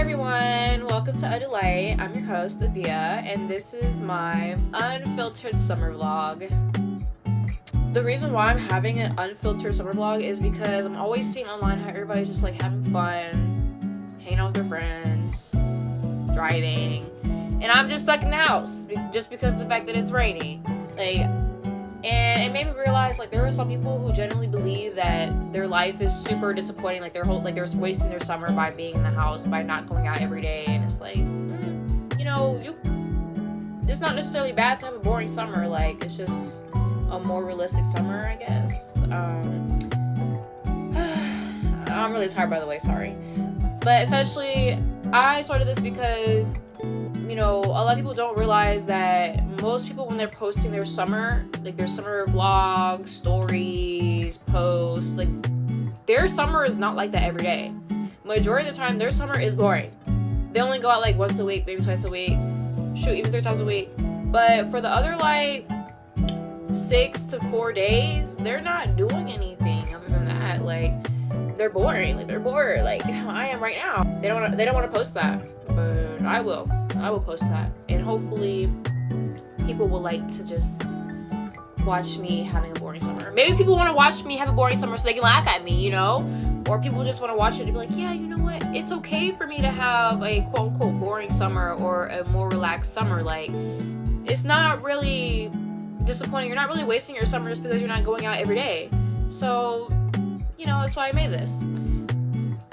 everyone, welcome to A Delight. I'm your host, Adia, and this is my unfiltered summer vlog. The reason why I'm having an unfiltered summer vlog is because I'm always seeing online how everybody's just like having fun, hanging out with their friends, driving, and I'm just stuck in the house just because of the fact that it's raining. And it made me realize there are some people who genuinely believe that their life is super disappointing, they're wasting their summer by being in the house, by not going out every day, and it's it's not necessarily bad to have a boring summer. It's just a more realistic summer, I guess. I'm really tired, by the way, sorry. But essentially, I started this because a lot of people don't realize that most people, when they're posting their summer, their summer vlogs, stories, posts, their summer is not like that every day. Majority of the time, their summer is boring. They only go out once a week, maybe twice a week, even 3 times a week. But for the other 6 to 4 days, they're not doing anything other than that. They're boring. They're bored. I am right now. They don't want to post that, but I will post that, and hopefully people will like to just watch me having a boring summer. Maybe people want to watch me have a boring summer so they can laugh at me, or people just want to watch it and be like, yeah, you know what, it's okay for me to have a quote-unquote boring summer or a more relaxed summer. It's not really disappointing. You're not really wasting your summer just because you're not going out every day. So that's why I made this.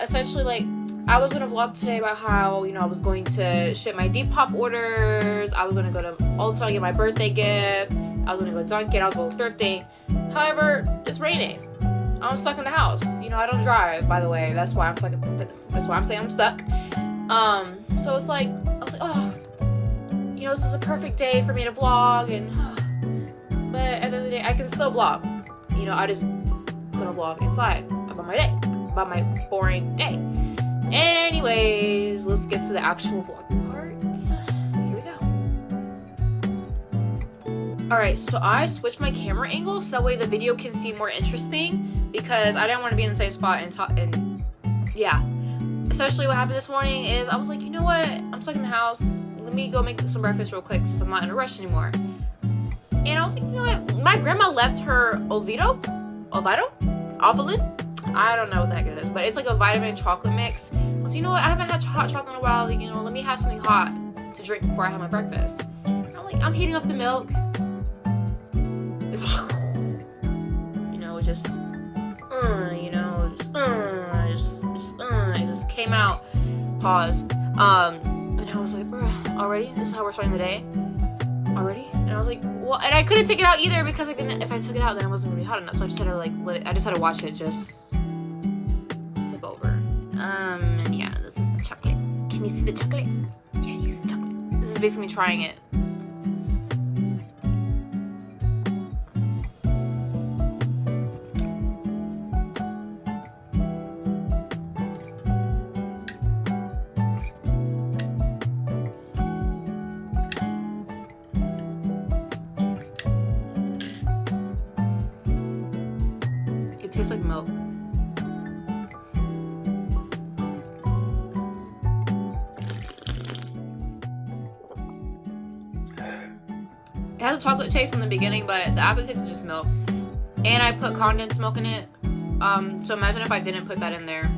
Essentially, I was gonna vlog today about how, I was going to ship my Depop orders. I was gonna go to Ulta to get my birthday gift. I was gonna go to Dunkin'. I was going thrifting. However, it's raining. I'm stuck in the house. I don't drive, by the way. That's why I'm stuck. That's why I'm saying I'm stuck. So it's I was oh, this is a perfect day for me to vlog, but at the end of the day, I can still vlog. I just gonna vlog inside about my day, about my boring day. Anyways, let's get to the actual vlog part. Here we go. Alright, so I switched my camera angle so that way the video can seem more interesting, because I didn't want to be in the same spot and yeah. Essentially what happened this morning is I was like, you know what? I'm stuck in the house. Let me go make some breakfast real quick since I'm not in a rush anymore. And I was like, you know what? My grandma left her Oviedo? I don't know what the heck it is, but it's a vitamin chocolate mix. So you know what? I haven't had hot chocolate in a while. Let me have something hot to drink before I have my breakfast. And I'm heating up the milk. It just came out. Pause. And I was like, bruh, already? This is how we're starting the day? Already? And I was like, well, and I couldn't take it out either because if I took it out, then it wasn't gonna be hot enough. So I just had to I just had to watch it just tip over. And yeah, this is the chocolate. Can you see the chocolate? Yeah, you can see the chocolate. This is basically me trying it. It tastes like milk. It has a chocolate taste in the beginning, but the aftertaste is just milk. And I put condensed milk in it. So imagine if I didn't put that in there.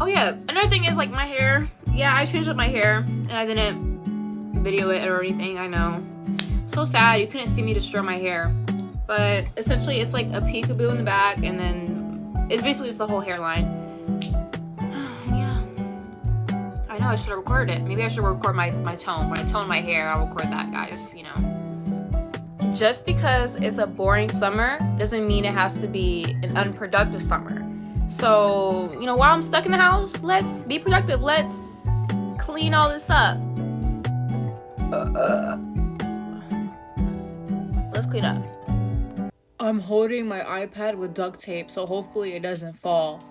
Oh yeah, another thing is my hair. Yeah, I changed up my hair and I didn't video it or anything, I know. So sad, you couldn't see me destroy my hair. But essentially it's a peekaboo in the back, and then it's basically just the whole hairline. Yeah. I know I should have recorded it. Maybe I should record my tone. When I tone my hair, I'll record that, guys, Just because it's a boring summer doesn't mean it has to be an unproductive summer. So, while I'm stuck in the house, let's be productive. Let's clean all this up. Let's clean up. I'm holding my iPad with duct tape, so hopefully it doesn't fall.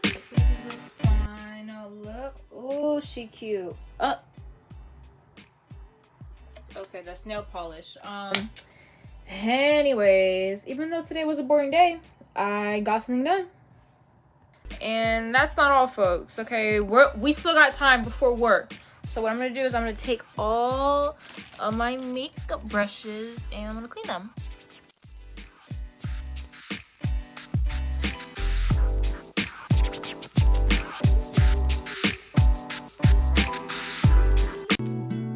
This is the final look. Oh, she cute. Okay. Okay, that's nail polish. Anyways, even though today was a boring day, I got something done. And that's not all, folks. Okay, we still got time before work. So what I'm gonna do is I'm gonna take all of my makeup brushes and I'm gonna clean them.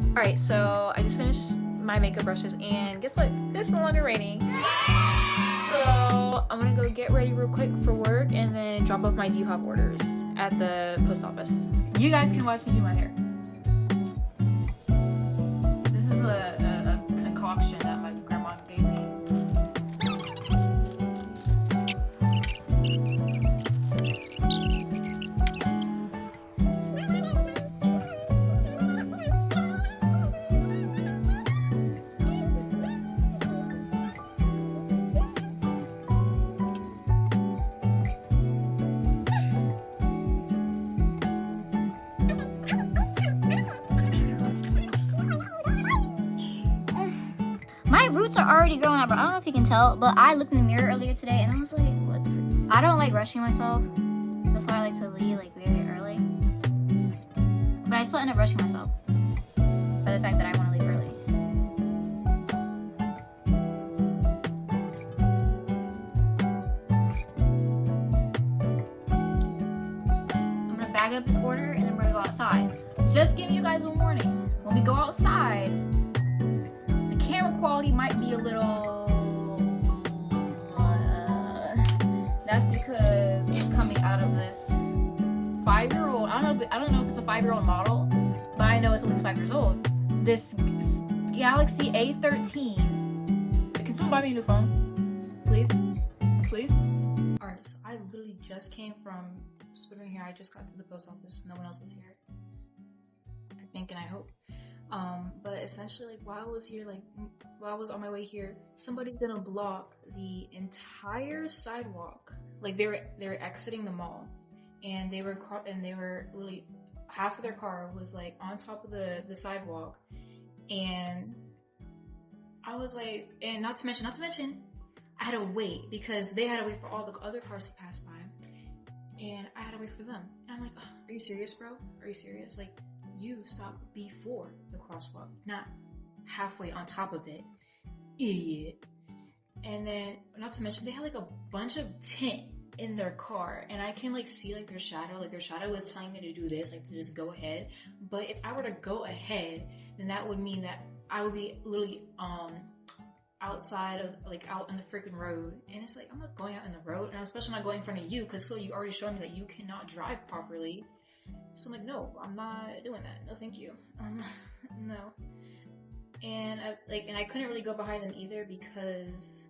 Alright, so I just finished my makeup brushes and guess what? It's no longer raining. So I'm gonna go get ready real quick for work and then drop off my Depop orders at the post office. You guys can watch me do my hair. This is a concoction that my grandma gave me. My roots are already growing out, but I don't know if you can tell, but I looked in the mirror earlier today and I was like, what the frick? I don't like rushing myself. That's why I like to leave like very early. But I still end up rushing myself by the fact that I want to leave early. I'm gonna bag up this order and then we're gonna go outside. Just giving you guys a warning. When we go outside, camera quality might be a little that's because it's coming out of this 5-year-old. I don't know if it's a 5-year-old model, but I know it's at least 5 years old. This Galaxy A13. Can someone buy me a new phone, please? All right, so I literally just came from swimming here. I just got to the post office. No one else is here, I think, and I hope. But essentially, like, while I was on my way here, somebody's gonna block the entire sidewalk. Like, they were exiting the mall, and they were literally, half of their car was like on top of the sidewalk, and I was like, and not to mention, I had to wait because they had to wait for all the other cars to pass by, and I had to wait for them. And I'm like, oh, are you serious, bro? Are you serious? Like, you stop before the crosswalk, not halfway on top of it, idiot. And then, not to mention, they had like a bunch of tint in their car, and I can like see like their shadow was telling me to do this, like to just go ahead. But if I were to go ahead, then that would mean that I would be literally outside of, like, out in the freaking road, and it's like, I'm not going out in the road, and I'm especially not going in front of you, because clearly you already showed me that you cannot drive properly. So I'm like, no, I'm not doing that. No, thank you. No. And I couldn't really go behind them either because,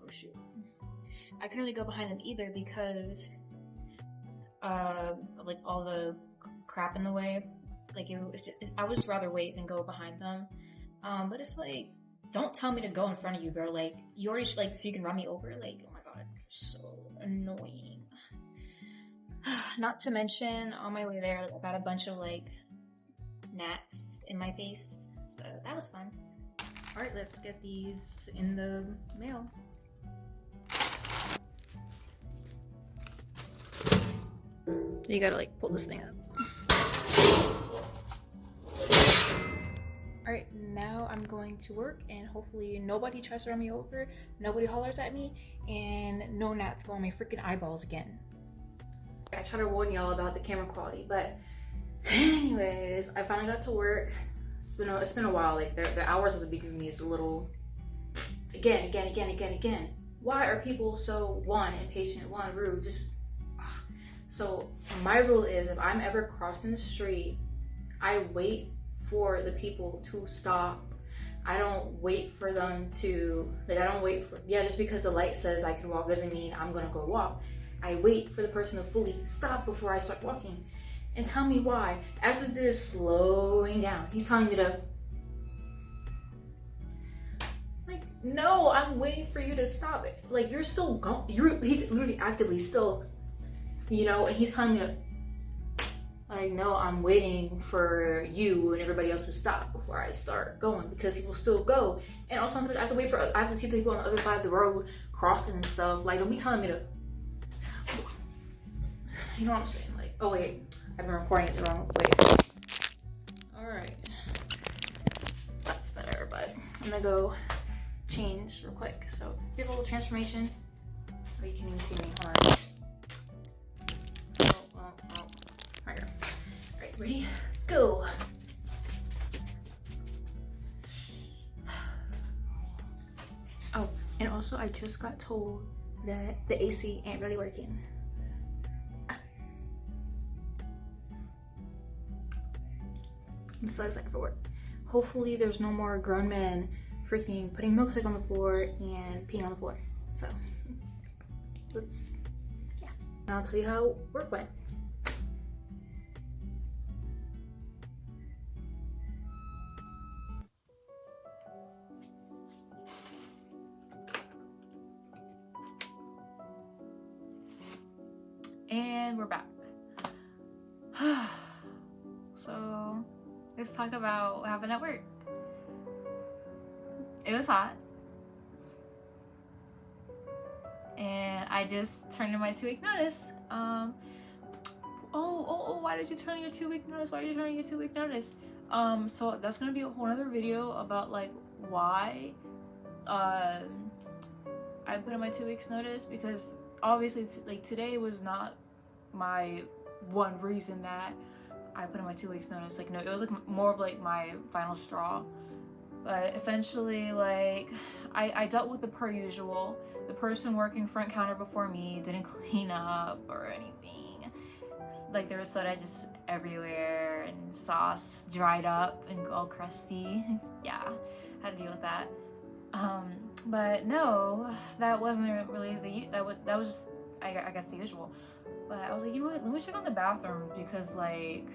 oh shoot. I couldn't really go behind them either because, like all the crap in the way. Like I would just rather wait than go behind them. But it's like, don't tell me to go in front of you, bro. Like, you already, like, so you can run me over? Like, oh my god, so annoying. Not to mention, on my way there, I got a bunch of, like, gnats in my face. So, that was fun. Alright, let's get these in the mail. You gotta, like, pull this thing up. Alright, now I'm going to work, and hopefully nobody tries to run me over, nobody hollers at me, and no gnats go on my freaking eyeballs again. I try to warn y'all about the camera quality, but anyways, I finally got to work. It's been a while. Like, the hours of the beginning of me is a little again. Why are people so impatient, rude? Just so my rule is, if I'm ever crossing the street, I wait for the people to stop. I don't wait for them to, like, just because the light says I can walk doesn't mean I'm gonna go walk. I wait for the person to fully stop before I start walking. And tell me why. As this dude is slowing down, he's telling me to, like, no, I'm waiting for you to stop it. Like, you're still going, he's literally actively still, and he's telling me to, like, no, I'm waiting for you and everybody else to stop before before I start going, because he will still go. And also I have to wait for, I have to see the people on the other side of the road crossing and stuff. Like, don't be telling me to, you know what I'm saying? Like, oh wait, I've been recording it the wrong way. Alright. That's better, but I'm gonna go change real quick. So here's a little transformation. Oh, you can't even see me. Hold on. Oh. Right here. Alright, ready? Go. Oh, and also I just got told that the AC ain't really working. I'm so excited for work. Hopefully there's no more grown men freaking putting milkshake on the floor and peeing on the floor. So yeah. And I'll tell you how work went. And we're back. So let's talk about what happened at work. It was hot. And I just turned in my 2-week notice. Why did you turn in your 2-week notice? Why did you turn in your 2-week notice? So that's gonna be a whole other video about like why I put in my 2 weeks notice, because obviously like today was not my one reason that I put in my 2 weeks notice. Like, no, it was like more of like my final straw. But essentially, like, I dealt with the per usual. The person working front counter before me didn't clean up or anything. Like, there was soda just everywhere and sauce dried up and all crusty. Yeah, had to deal with that. But no, that wasn't really that was just I guess the usual. But I was like, you know what? Let me check on the bathroom, because like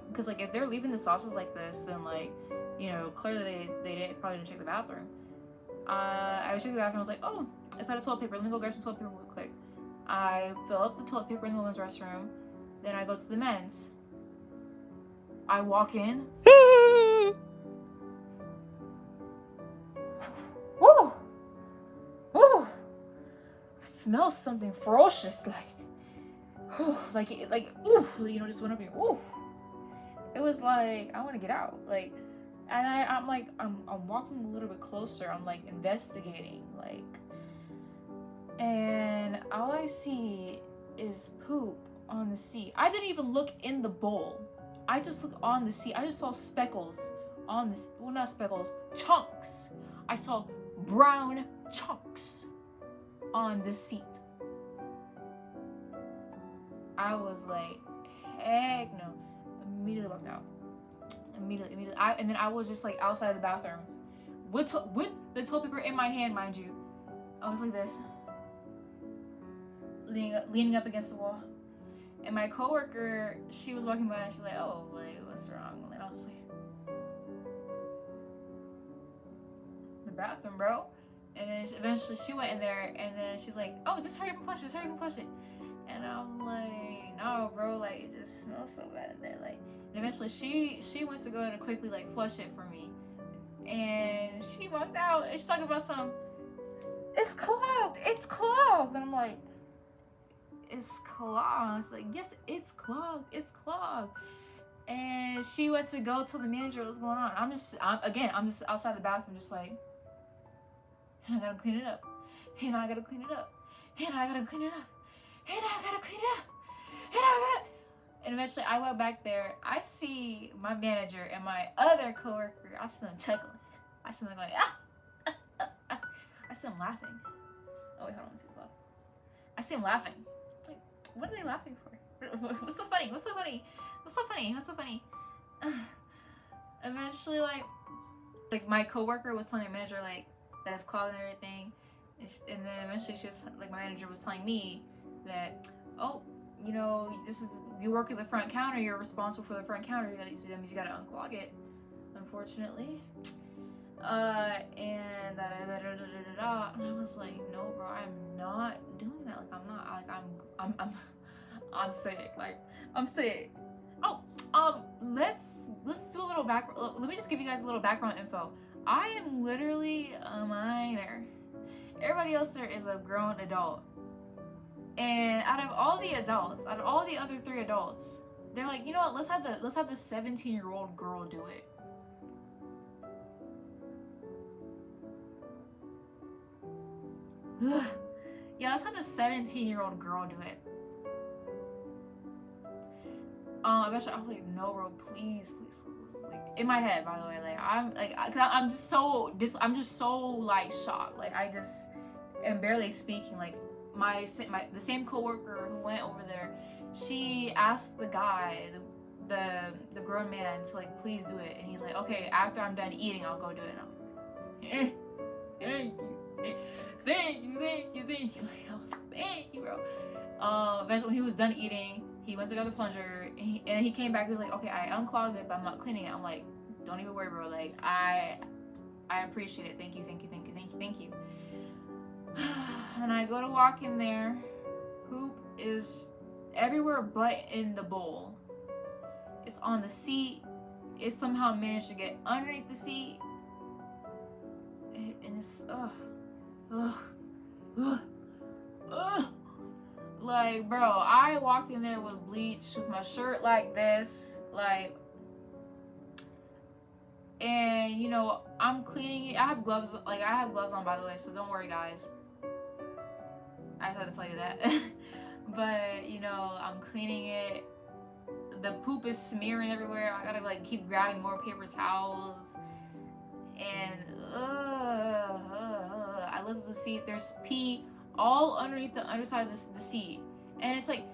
because like if they're leaving the sauces like this, then like, you know, clearly they probably didn't check the bathroom. I was checking the bathroom. I was like, oh, it's not a toilet paper. Let me go grab some toilet paper real quick. I fill up the toilet paper in the women's restroom. Then I go to the men's. I walk in. Woo! Woo! I smell something ferocious, like ooh, you know, just went up here. Ooh! It was like, I want to get out, like, and I'm like, I'm walking a little bit closer. I'm like investigating, like, and all I see is poop on the seat. I didn't even look in the bowl. I just looked on the seat. I just saw speckles on this. Well, not speckles, chunks. I saw brown chunks on the seat. I was like, heck no. Immediately walked out. Immediately. And then I was just like outside of the bathrooms with the toilet paper in my hand, mind you. I was like this, leaning up against the wall. And my coworker, she was walking by and she's like, oh, like, what's wrong? And I was just like, the bathroom, bro. And then eventually she went in there, and then she's like, oh, just hurry up and flush it. And I'm like, no, bro, like, it just smells so bad in there. Like, and eventually she went to go to quickly like flush it for me. And she walked out and she's talking about it's clogged. And I'm like, it's clogged. She's like, yes, it's clogged. And she went to go tell the manager what's going on. I'm just outside the bathroom, just like, and I gotta clean it up. And eventually I went back there. I see my manager and my other coworker. I see them chuckling. I see them going, I see them laughing. Oh wait, hold on, too slow. I see them laughing. Like, what are they laughing for? What's so funny? Eventually, like my coworker was telling my manager like that it's clogged and everything, and then eventually she was like, my manager was telling me that, oh, you know, you work at the front counter, you're responsible for the front counter, that means you gotta unclog it, unfortunately. And I was like, no, bro, I'm not doing that. Like, I'm sick. Like, I'm sick. Let's do a little back. Let me just give you guys a little background info. I am literally a minor. Everybody else there is a grown adult. And out of all the adults, out of all the other 3 adults, they're like, you know what? Let's have the 17-year-old girl do it. Ugh. Yeah, let's have the 17-year-old girl do it. Eventually I was like, no, bro, please. Like, in my head, by the way, like I'm just so like shocked. Like I just am barely speaking. Like the same coworker who went over there, she asked the guy, the grown man, to like please do it, and he's like, okay, after I'm done eating, I'll go do it. And I'm like, thank you. Like, I was like, thank you, bro. Eventually, when he was done eating, he went to grab the plunger, and he came back. He was like, okay, I unclogged it, but I'm not cleaning it. I'm like, don't even worry, bro. Like, I appreciate it. Thank you. And I go to walk in there. Poop is everywhere but in the bowl. It's on the seat. It somehow managed to get underneath the seat. And it's, like, bro, I walked in there with bleach, with my shirt like this, like, and, you know, I'm cleaning it. I have gloves on, by the way, so don't worry, guys. I just had to tell you that. But, you know, I'm cleaning it. The poop is smearing everywhere. I gotta, like, keep grabbing more paper towels. And, I lift up the seat. There's pee all underneath the underside of the seat. And it's like,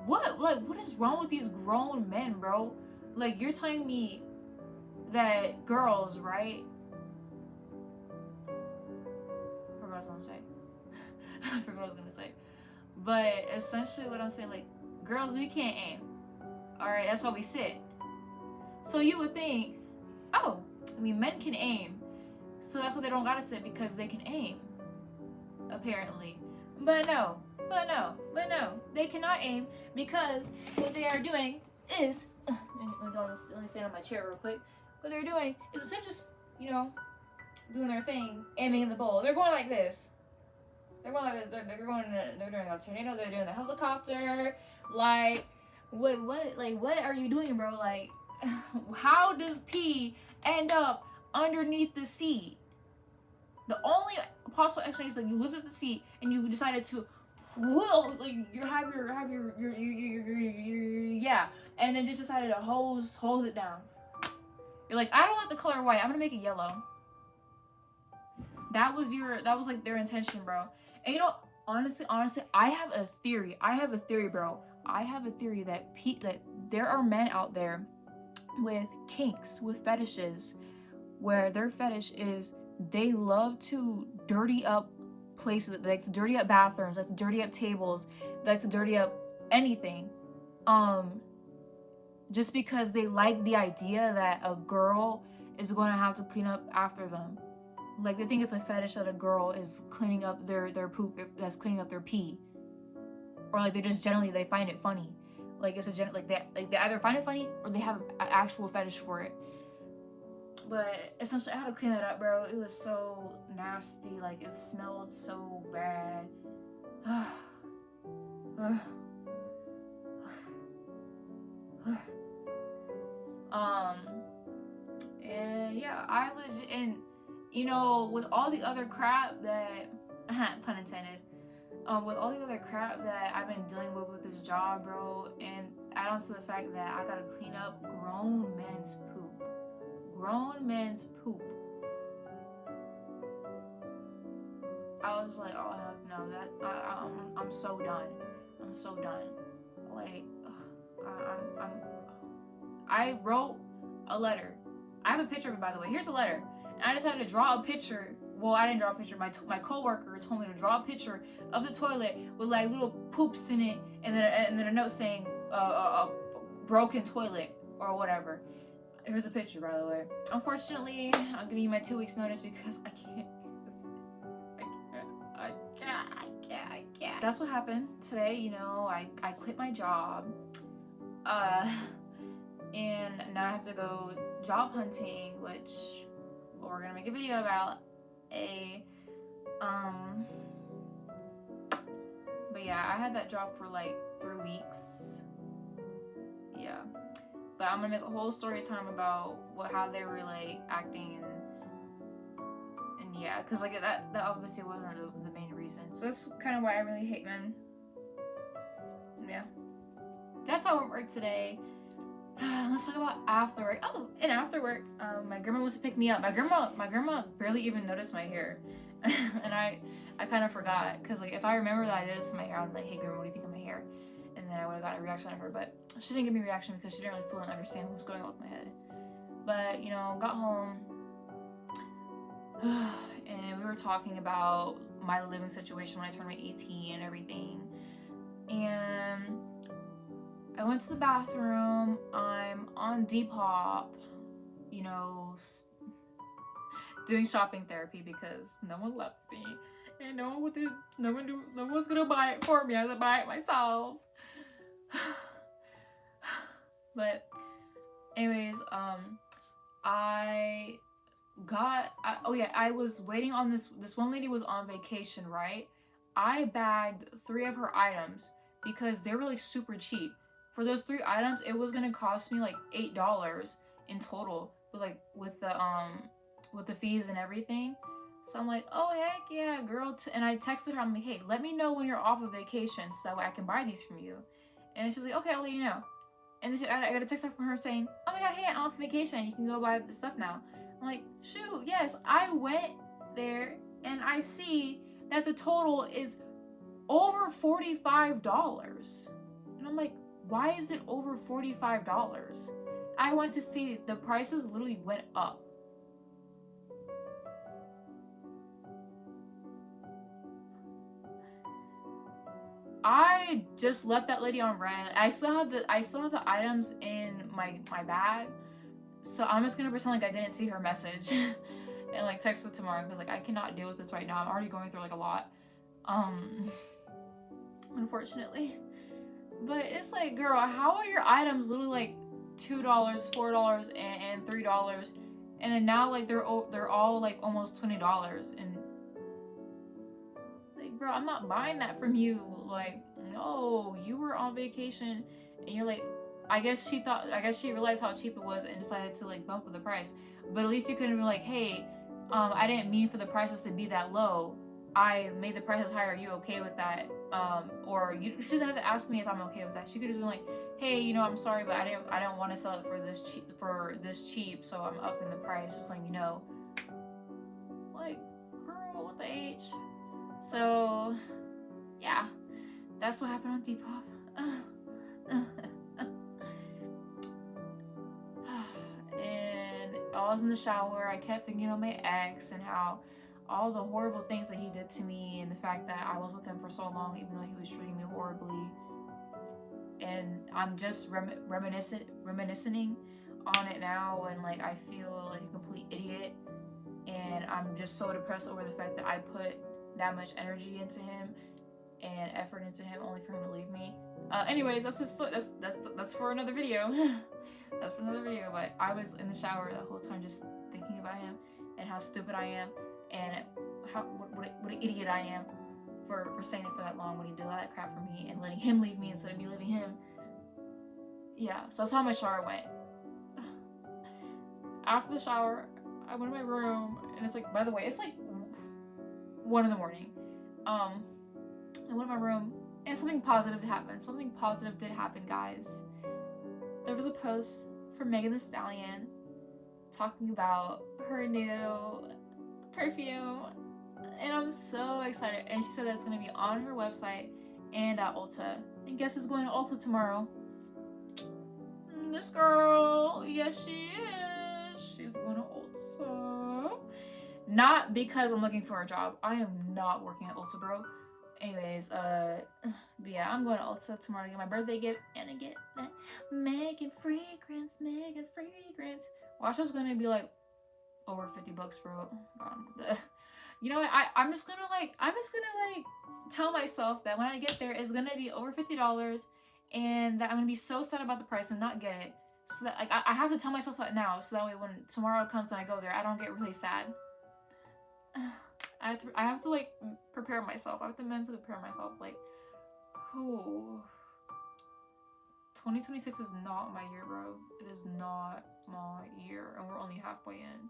what is wrong with these grown men, bro? Like, you're telling me that girls, right? I forgot what I was gonna say. I forgot what I was gonna say. But essentially what I'm saying, like, girls, we can't aim. Alright, that's why we sit. So you would think, oh, I mean, men can aim. So that's why they don't gotta sit, because they can aim. Apparently. But no. They cannot aim, because what they are doing is, let me stand on my chair real quick. What they're doing is instead of just, you know, doing their thing, aiming in the bowl, they're going like this. They're doing a tornado, they're doing a helicopter. Like, what are you doing, bro? Like, how does pee end up underneath the seat? The only possible explanation is that you lift up the seat and you decided to, like, you have your and then just decided to hose it down. You're like, I don't like the color white, I'm gonna make it yellow. That was like their intention, bro. And you know, honestly, I have a theory, bro. I have a theory that there are men out there with kinks, with fetishes, where their fetish is they love to dirty up places. They like to dirty up bathrooms, they like to dirty up tables, they like to dirty up anything. Just because they like the idea that a girl is going to have to clean up after them. Like, they think it's a fetish that a girl is cleaning up their poop, that's cleaning up their pee. Or like they find it funny. Like, it's they either find it funny or they have an actual fetish for it. But essentially, I had to clean that up, bro. It was so nasty. Like, it smelled so bad. And yeah, I legit, and you know, with all the other crap that, pun intended, with all the other crap that I've been dealing with this job, bro, and add on to the fact that I gotta clean up grown men's poop. I was like, oh heck no, I'm so done. Like, I wrote a letter. I have a picture of it, by the way. Here's a letter. And I decided to draw a picture. Well, I didn't draw a picture. My coworker told me to draw a picture of the toilet with like little poops in it, and then a note saying broken toilet or whatever. Here's a picture, by the way. Unfortunately, I'll give you my 2 weeks notice because I can't. That's what happened today. You know, I quit my job. And now I have to go job hunting, which we're gonna make a video about. But yeah, I had that job for like 3 weeks. Yeah, but I'm gonna make a whole story time about how they were like acting and yeah, cause like that obviously wasn't the main reason. So that's kind of why I really hate men. Yeah, that's how it worked today. Let's talk about after work. Oh, and after work, my grandma went to pick me up. My grandma barely even noticed my hair, and I kind of forgot, because like if I remember that I did this to my hair, I'd be like, hey grandma, what do you think of my hair? And then I would have gotten a reaction out of her, but she didn't give me a reaction because she didn't really fully understand what was going on with my head. But you know, got home, and we were talking about my living situation when I turned my 18 and everything, and I went to the bathroom. I'm on Depop, you know, doing shopping therapy because no one loves me and no one's gonna buy it for me. I have to buy it myself. But anyways, I was waiting on this one lady was on vacation, right? I bagged 3 of her items because they were like super cheap. For those 3 items, it was gonna cost me like $8 in total, but like with the fees and everything. So I'm like, oh heck yeah, girl. And I texted her, I'm like, hey, let me know when you're off of vacation so that way I can buy these from you. And she's like, okay, I'll let you know. And then I got a text from her saying, oh my god, hey, I'm off vacation, you can go buy the stuff now. I'm like, shoot, yes. I went there and I see that the total is over $45. And I'm like, why is it over $45? I went to see the prices literally went up. I just left that lady on red. I still have the items in my bag, so I'm just gonna pretend like I didn't see her message and like text her tomorrow, because like I cannot deal with this right now. I'm already going through like a lot, unfortunately. But it's like, girl, how are your items literally like $2, $4, and $3, and then now like they're all like almost $20, and like, bro, I'm not buying that from you. Like, no, you were on vacation and you're like, I guess she realized how cheap it was and decided to like bump up the price. But at least you could have been like, hey, I didn't mean for the prices to be that low. I made the prices higher. Are you okay with that? Or she doesn't have to ask me if I'm okay with that. She could have been like, hey, you know, I'm sorry, but I don't want to sell it for this cheap, so I'm upping the price, just letting you know. Like, girl, what the H? So, yeah, that's what happened on Depop. And I was in the shower. I kept thinking about my ex and how all the horrible things that he did to me, and the fact that I was with him for so long, even though he was treating me horribly. And I'm just reminiscing on it now, and like I feel like a complete idiot, and I'm just so depressed over the fact that I put that much energy into him and effort into him only for him to leave me. Anyways, that's for another video. That's for another video. But I was in the shower the whole time just thinking about him and how stupid I am, and what an idiot I am for staying there for that long when he did all that crap for me and letting him leave me instead of me leaving him. Yeah, so that's how my shower went. After the shower, I went to my room, and it's like, by the way, it's like 1 in the morning. I went to my room, and something positive happened. Something positive did happen, guys. There was a post from Megan Thee Stallion talking about her new perfume, and I'm so excited. And she said that it's going to be on her website and at Ulta. And guess who's going to Ulta tomorrow? This girl. Yes, she is. She's going to Ulta. Not because I'm looking for a job. I am not working at Ulta, bro. Anyways, but yeah, I'm going to Ulta tomorrow to get my birthday gift and to get that Megan fragrance. Watch, it's going to be like over $50, bro. You know what? I'm just gonna tell myself that when I get there, it's gonna be over $50, and that I'm gonna be so sad about the price and not get it. So that like I have to tell myself that now, so that way when tomorrow comes and I go there, I don't get really sad. I have to like prepare myself. I have to mentally prepare myself. Like, who? 2026 is not my year, bro. It is not my year, and we're only halfway in.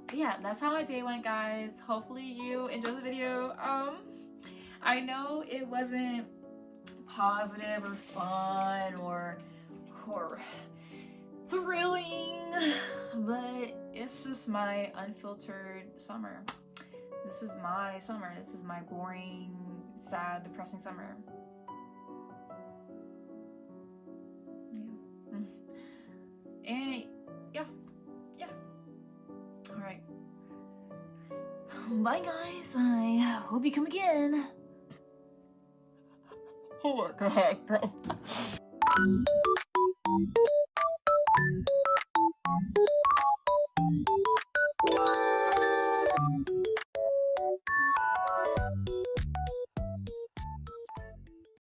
But yeah, that's how my day went, guys. Hopefully you enjoyed the video. I know it wasn't positive or fun or thrilling, but it's just my unfiltered summer. This is my summer. This is my boring, sad, depressing summer. Yeah. And yeah. All right. Bye, guys. I hope you come again. Oh my god, bro.